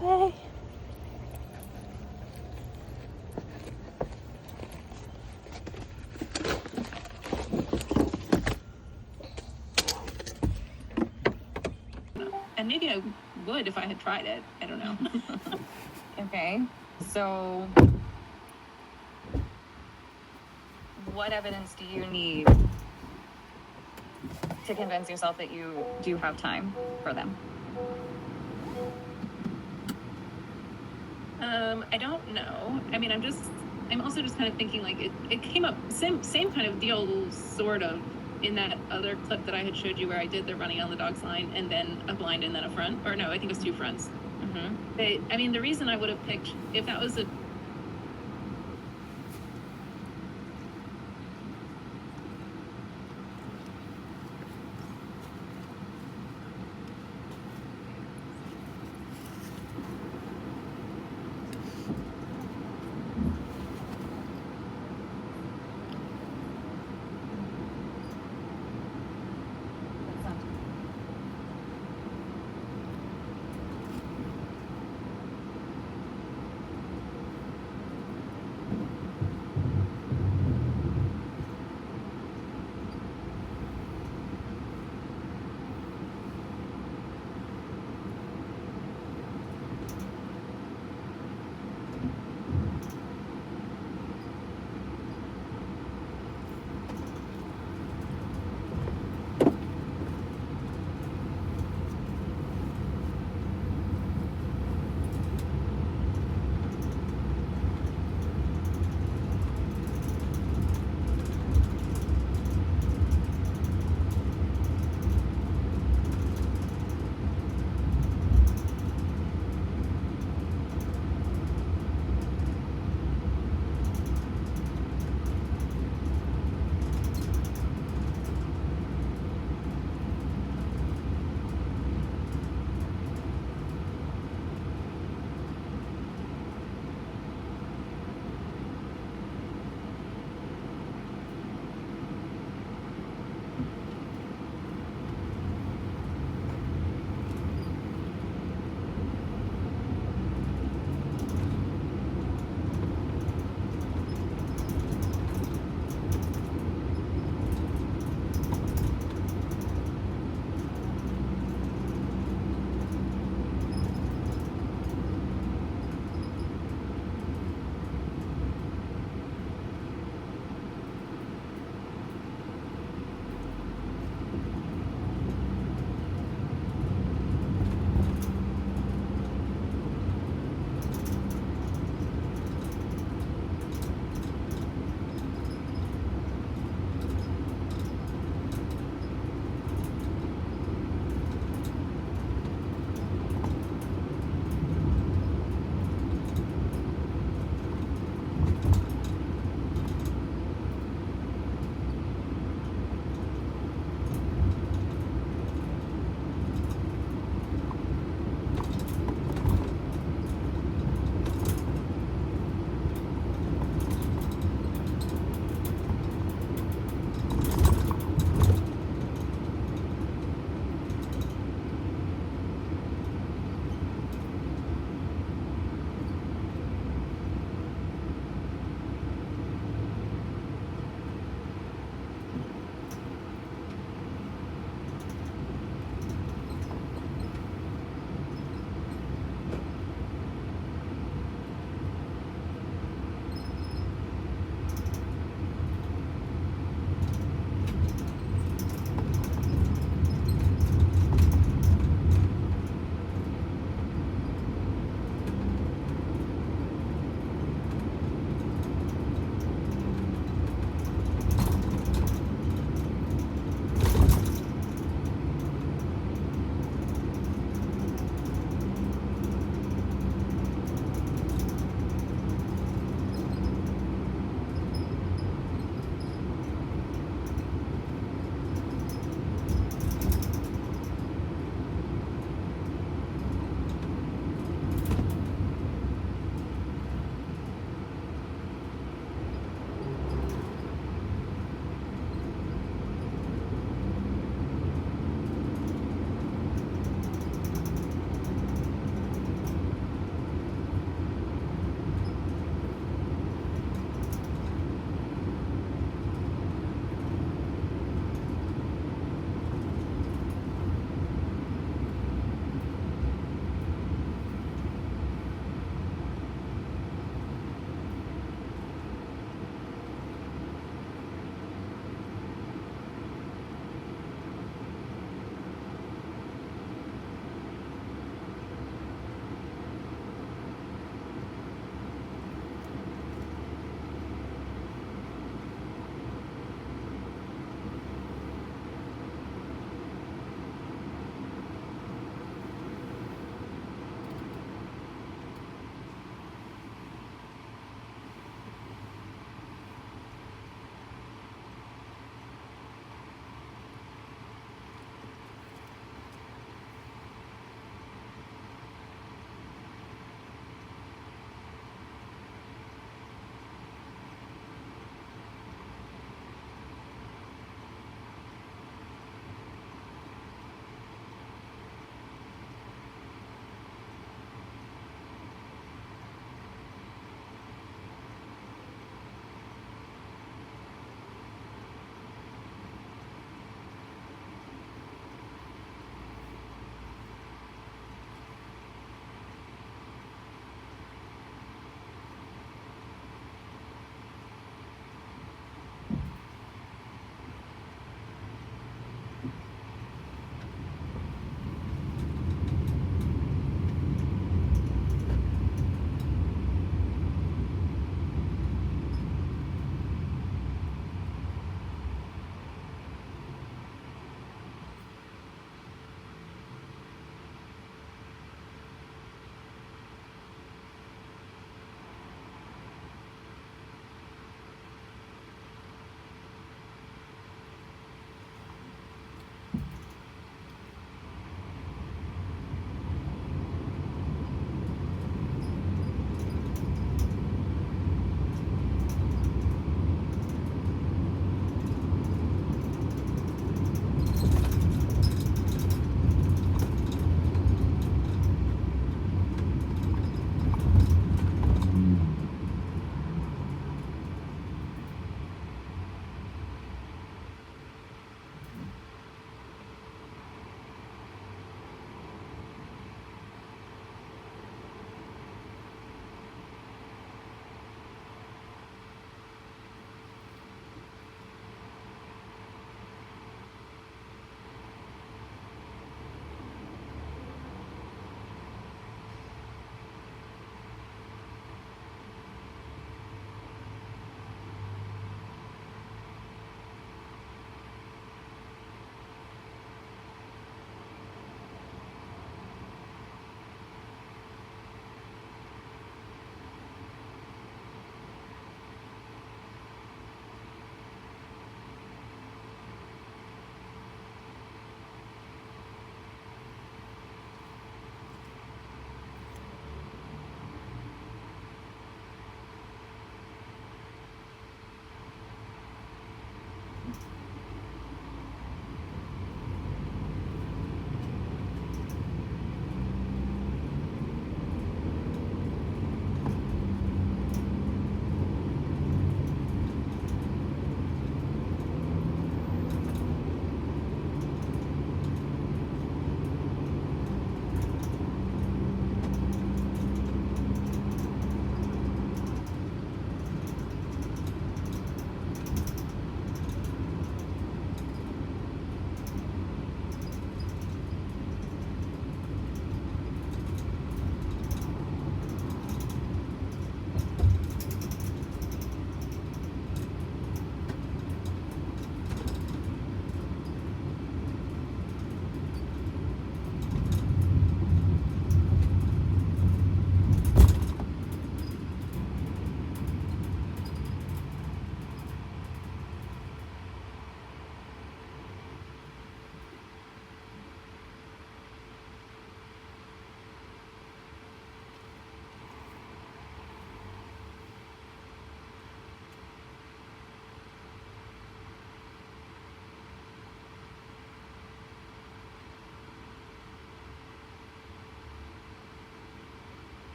way. And maybe I would if I had tried it. I don't know. Okay, so what evidence do you need to convince yourself that you do have time for them? I don't know. I mean, I'm also just kind of thinking like it came up same kind of deal, sort of, in that other clip that I had showed you where I did the running on the dog's line and then a blind and then a front, or no, I think it was 2 fronts. I mean, the reason I would have picked, if that was a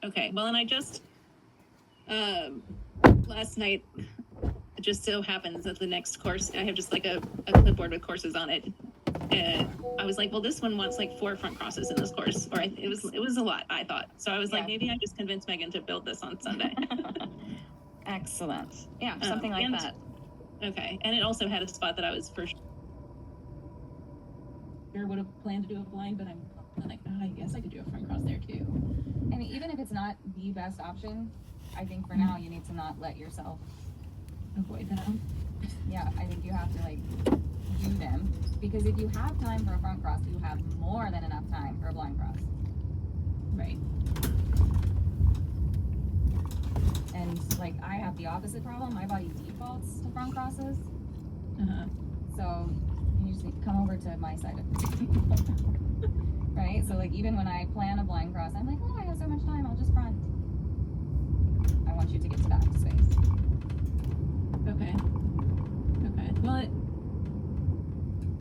Okay. Well, and I just last night, it just so happens that the next course I have just like a clipboard with courses on it. And I was like, well, this one wants like 4 front crosses in this course, or it was a lot, I thought. So I was like, maybe I just convinced Megan to build this on Sunday. Excellent. Yeah, something like that. Okay, and it also had a spot that I was for sure would have planned to do a blind, but I'm like, I guess I could do a front cross there too. I mean, even if it's not the best option, I think for now you need to not let yourself avoid them. Yeah, I think you have to like do them, because if you have time for a front cross, you have more than enough time for a blind cross. Right. And like I have the opposite problem. My body defaults to front crosses. So you just need to come over to my side of the table. Right? So like even when I plan a blind cross, I'm like, oh, I have so much time, I'll just front. I want you to get to that space. Okay. Okay. Well,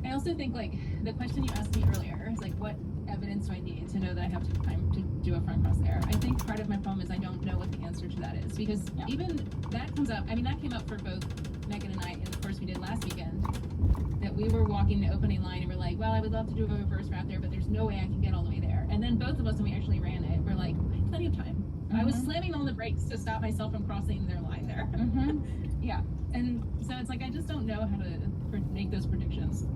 I also think like the question you asked me earlier is like, what evidence do I need to know that I have time to do a front cross there? I think part of my problem is I don't know what the answer to that is, because even that comes up. I mean, that came up for both Megan and I in the course we did last weekend, that we were walking the opening line and we're like, well, I would love to do a reverse route there, but there's no way I can get all the way there. And then both of us, when we actually ran it, we're like, I have plenty of time. I was slamming on the brakes to stop myself from crossing their line there. Yeah. And so it's like, I just don't know how to make those predictions.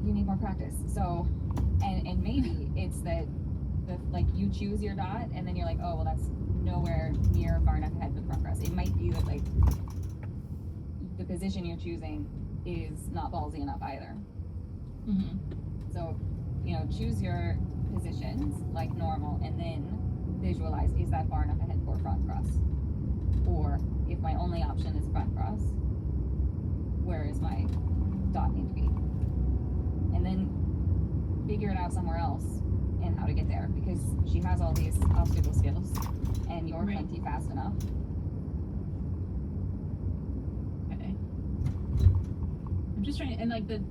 You need more practice. So, and maybe it's that like you choose your dot and then you're like, oh, well, that's nowhere near far enough ahead for the front cross. It might be that like the position you're choosing is not ballsy enough either. So, you know, choose your positions like normal and then visualize, is that far enough ahead for front cross? Or if my only option is front cross, where is my dot need to be? And then figure it out somewhere else and how to get there, because she has all these obstacle skills and you're plenty fast enough. Okay. I'm just trying to, and like the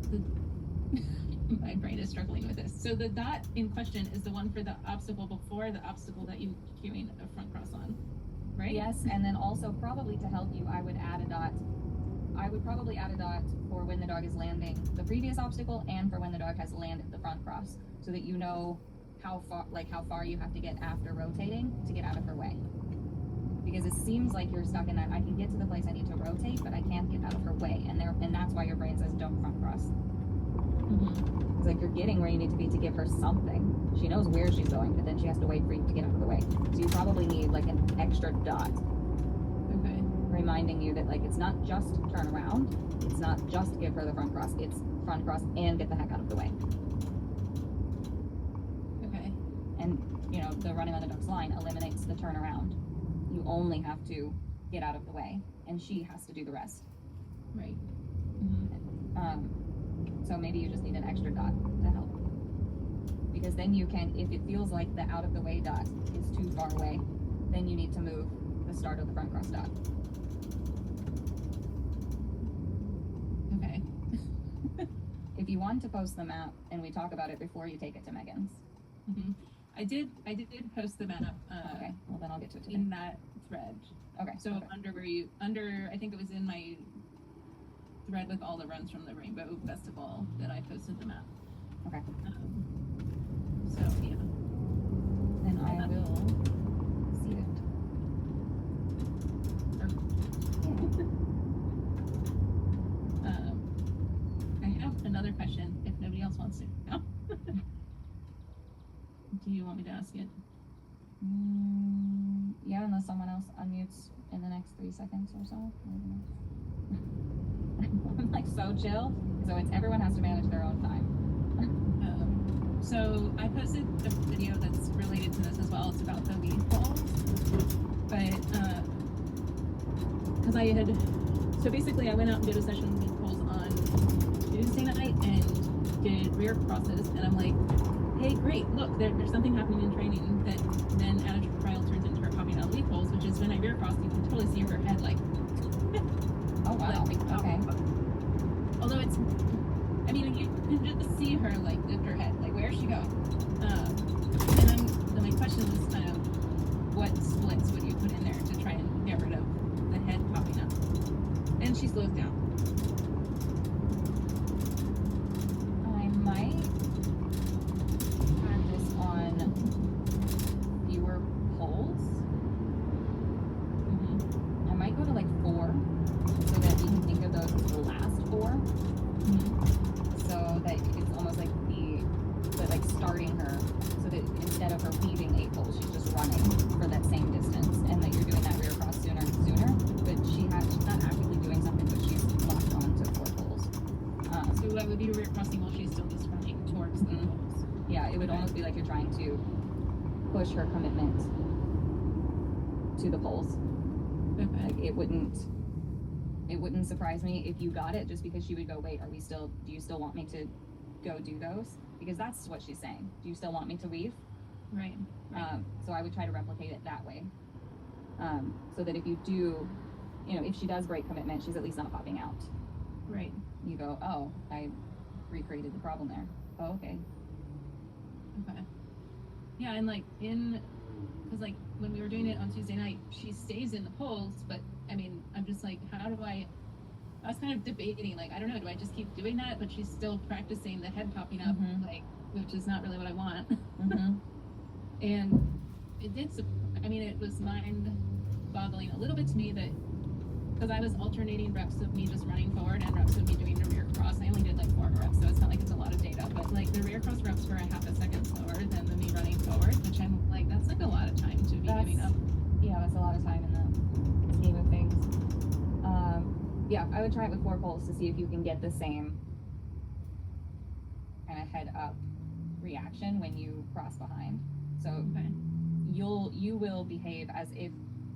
my brain is struggling with this. So the dot in question is the one for the obstacle before the obstacle that you queuing a front cross on, right? Yes, and then also probably to help you, I would add a dot. I would probably add a dot for when the dog is landing the previous obstacle and for when the dog has landed the front cross, so that you know how far you have to get after rotating to get out of her way. Because it seems like you're stuck in that, I can get to the place I need to rotate, but I can't get out of her way, and that's why your brain says don't front cross. It's like you're getting where you need to be to give her something. She knows where she's going, but then she has to wait for you to get out of the way. So you probably need like an extra dot. Okay. Reminding you that like it's not just turn around, it's not just give her the front cross, it's front cross and get the heck out of the way. Okay. And you know, the running on the duck's line eliminates the turnaround. You only have to get out of the way, and she has to do the rest. Right. So maybe you just need an extra dot to help, because then you can, if it feels like the out of the way dot is too far away, then you need to move the start of the front cross dot. Okay. If you want to post the map and we talk about it before you take it to Megan's. I did post the map. Okay, well then I'll get to it today. In that thread. Okay. So okay. I think it was in my thread with all the runs from the Rainbow Festival that I posted the map. Okay. So yeah. Then I will see it. I have another question if nobody else wants to. No? Do you want me to ask it? Yeah, unless someone else unmutes in the next 3 seconds or so. I'm like so chill, so everyone has to manage their own time. So I posted a video that's related to this as well. It's about the lead falls, but because so basically I went out and did a session of lead falls on Tuesday night and did rear crosses, and I'm like, hey, great, look, there's something happening in training that then at a trial turns into her popping out lead falls, which is when I rear cross, you can totally see her head like. Oh wow. Like, okay. Although you can just see her like lift her head, like where's she going? And then my question was kind of, what starting her so that instead of her leaving 8 poles, she's just running for that same distance, and that you're doing that rear cross sooner and sooner. But she's not actively doing something, but she's locked on to 4 poles. So that would be rear crossing while she's still just running towards the poles. Yeah, it would almost be like you're trying to push her commitment to the poles. Okay. Like it wouldn't surprise me if you got it, just because she would go, wait, do you still want me to go do those? Because that's what she's saying. Do you still want me to weave? Right. So I would try to replicate it that way. So that if you do, if she does break commitment, she's at least not popping out. Right. You go, oh, I recreated the problem there. Oh, okay. Okay. Yeah, and because when we were doing it on Tuesday night, she stays in the poles, but I mean, I'm just like, how do I was kind of debating, I don't know, do I just keep doing that? But she's still practicing the head popping up, which is not really what I want. And it was mind-boggling a little bit to me that, because I was alternating reps of me just running forward and reps of me doing the rear cross. I only did 4 reps, so it's not like it's a lot of data, but the rear cross reps were a half a second slower than the me running forward, which I'm like, that's a lot of time to be giving up. Yeah, that's a lot of time in the scheme of things. Yeah, I would try it with 4 poles to see if you can get the same kind of head up reaction when you cross behind. So Okay. you will behave as if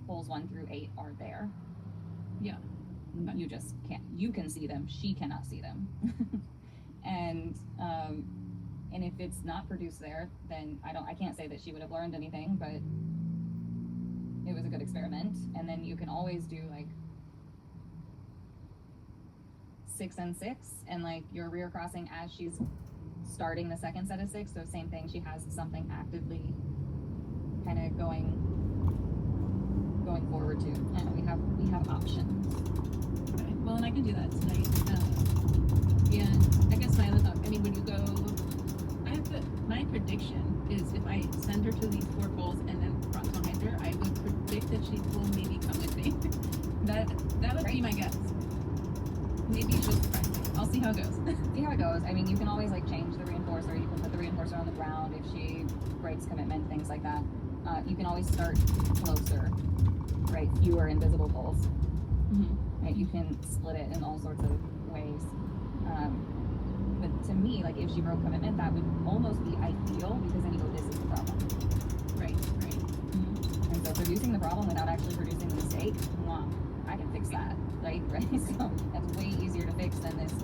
poles 1 through 8 are there. Yeah. Okay. You just can't. You can see them. She cannot see them. And if it's not produced there, then I can't say that she would have learned anything, but it was a good experiment. And then you can always do 6 and 6, and your rear crossing as she's starting the second set of 6. So same thing. She has something actively kind of going forward to. And we have options. Okay. Well, and I can do that tonight. And I guess my other thought, when you go, my prediction is if I send her to these 4 poles and then cross behind her, I would predict that she will maybe come with me. that would be my guess. Maybe she'll surprise me. I'll see how it goes. See how it goes. You can always change the reinforcer. You can put the reinforcer on the ground if she breaks commitment, things like that. You can always start closer, right? Fewer invisible poles. Right? You can split it in all sorts of ways. But to me, if she broke commitment, that would almost be ideal, because then you go, this is the problem. Right. And so producing the problem without actually producing the mistake, I can fix that, right? So that's way easier to fix than this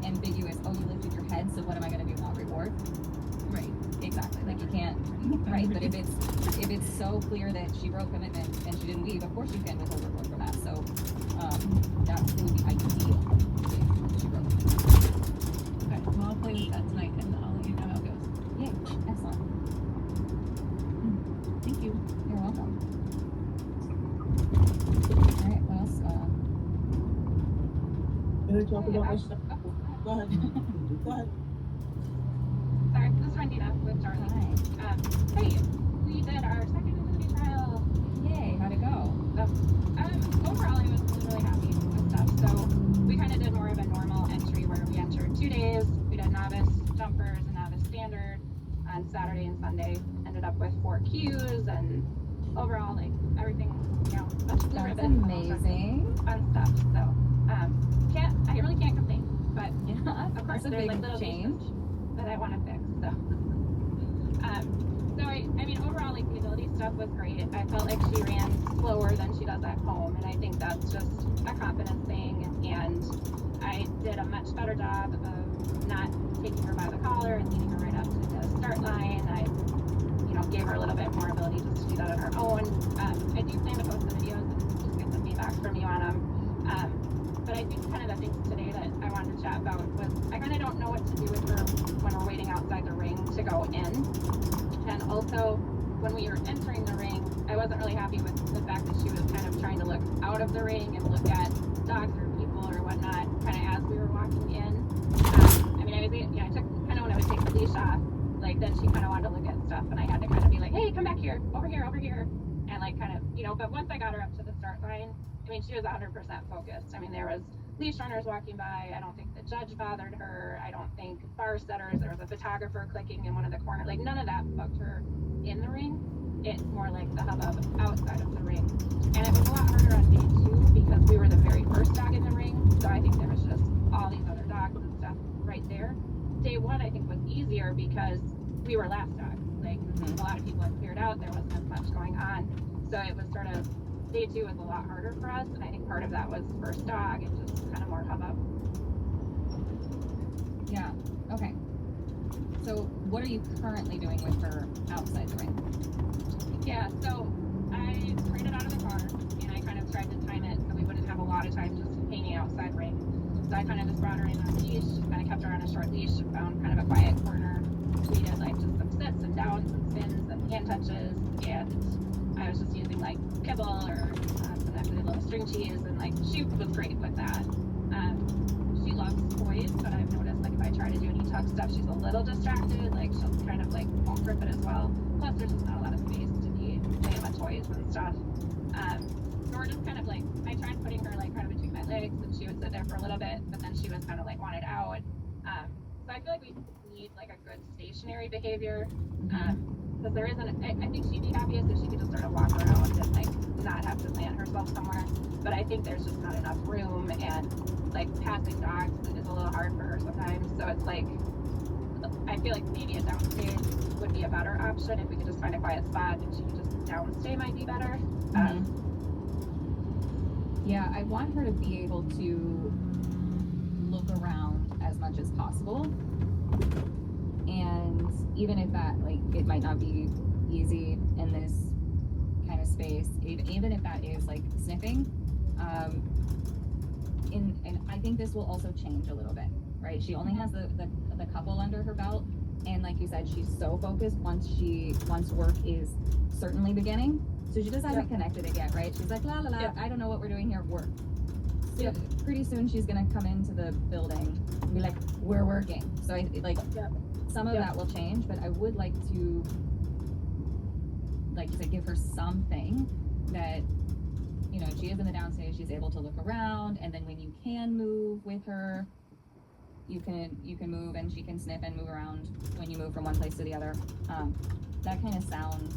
ambiguous, oh, you lifted your head, so what am I going to do, not reward? Right. Exactly. You can't, right? But if it's so clear that she broke commitment and she didn't leave, of course you can withhold reward for that. So that would be ideal if she broke commitment. Okay. Well, I'll play with that tonight, and I'll let you know how it goes. Yay. Excellent. Thank you. You're welcome. All right. What else? Can I talk about my stuff? Go ahead. Go ahead. Sorry, this is Randina with Charlie. Hi. Hey, we did our second movie trial. Yay. How'd it go? Overall, I was really happy with stuff. So we kind of did more of a normal entry where we entered 2 days. We did novice jumpers and novice standard on Saturday and Sunday. Ended up with 4 Qs, and overall, everything, much blue That's ribbon. amazing. Fun stuff. So I really can't complain. But Yeah. of course, That's a there's big little change. pieces that I want to fix. So, overall, the agility stuff was great. I felt like she ran slower than she does at home, and I think that's just a confidence thing. And I did a much better job of not taking her by the collar and leading her right up to the start line. I, gave her a little bit more ability just to do that on her own. I do plan to post the videos and just get some feedback from you on them. But I think kind of the things today that I wanted to chat about was I kind of don't know what to do with her when we're waiting outside the ring to go in. And also, when we were entering the ring, I wasn't really happy with the fact that she was kind of trying to look out of the ring and look at dogs or people or whatnot, kind of as we were walking in. I took kind of when I would take the leash off, then she kind of wanted to look at stuff, and I had to kind of be like, hey, come back here, over here, and but once I got her up to the start line, she was 100% focused. There was leash runners walking by. I don't think the judge bothered her. I don't think bar bar setters. There was a photographer clicking in one of the corners. Like none of that bugged her in the ring. It's more like the hubbub outside of the ring. And it was a lot harder on day 2 because we were the very first dog in the ring. So I think there was just all these other dogs and stuff right there. Day 1 I think was easier because we were last dog. Like a lot of people had cleared out. There wasn't as much going on. So it was sort of, day 2 was a lot harder for us. And I think part of that was first dog and just kind of more hubbub. Yeah. Okay. So what are you currently doing with her outside the ring? Yeah, so I traded out of the car and I kind of tried to time it so we wouldn't have a lot of time just hanging outside ring. So I kind of just brought her in on a leash, kind of kept her on a short leash, found kind of a quiet corner. We did like just some sits and downs and spins and hand touches, and I was just using like kibble or sometimes I did a little string cheese, and like she was great with that. She loves toys, but I've noticed like if I try to do any tuck stuff, she's a little distracted. Like she'll kind of like won't grip it as well. Plus, there's just not a lot of space to be playing with toys and stuff. So we're just kind of like, I tried putting her like kind of between my legs, and she would sit there for a little bit, but then she was kind of like wanted out. So I feel like we need like a good stationary behavior. Because there isn't, I think she'd be happiest if she could just sort of walk around and like not have to plant herself somewhere. But I think there's just not enough room, and like passing dogs is a little hard for her sometimes. So it's like, I feel like maybe a downstay would be a better option if we could just find a quiet spot and she could just downstay might be better. Yeah, I want her to be able to look around as much as possible. And even if that, like, it might not be easy in this kind of space, even if that is like sniffing, and I think this will also change a little bit, right? She only has the couple under her belt, and like you said, she's so focused once work is certainly beginning. So she just hasn't connected it yet, right? She's like, la la la, I don't know what we're doing here, work. So pretty soon she's gonna come into the building and be like, we're working. So I like some of that will change, but I would like to, like you said, give her something that, you know, she is in the downstage, she's able to look around, and then when you can move with her, you can move, and she can sniff and move around when you move from one place to the other. That kind of sounds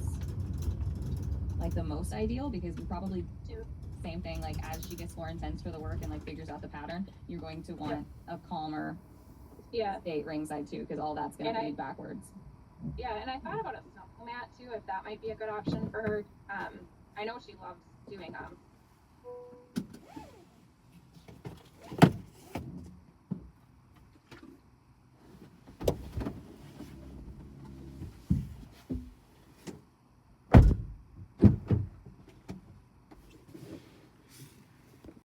like the most ideal, because you probably do same thing, like as she gets more intense for the work and like figures out the pattern, you're going to want a calmer state ringside too, because all that's going to lead backwards. Yeah, and I thought about a snow mat too, if that might be a good option for her. I know she loves doing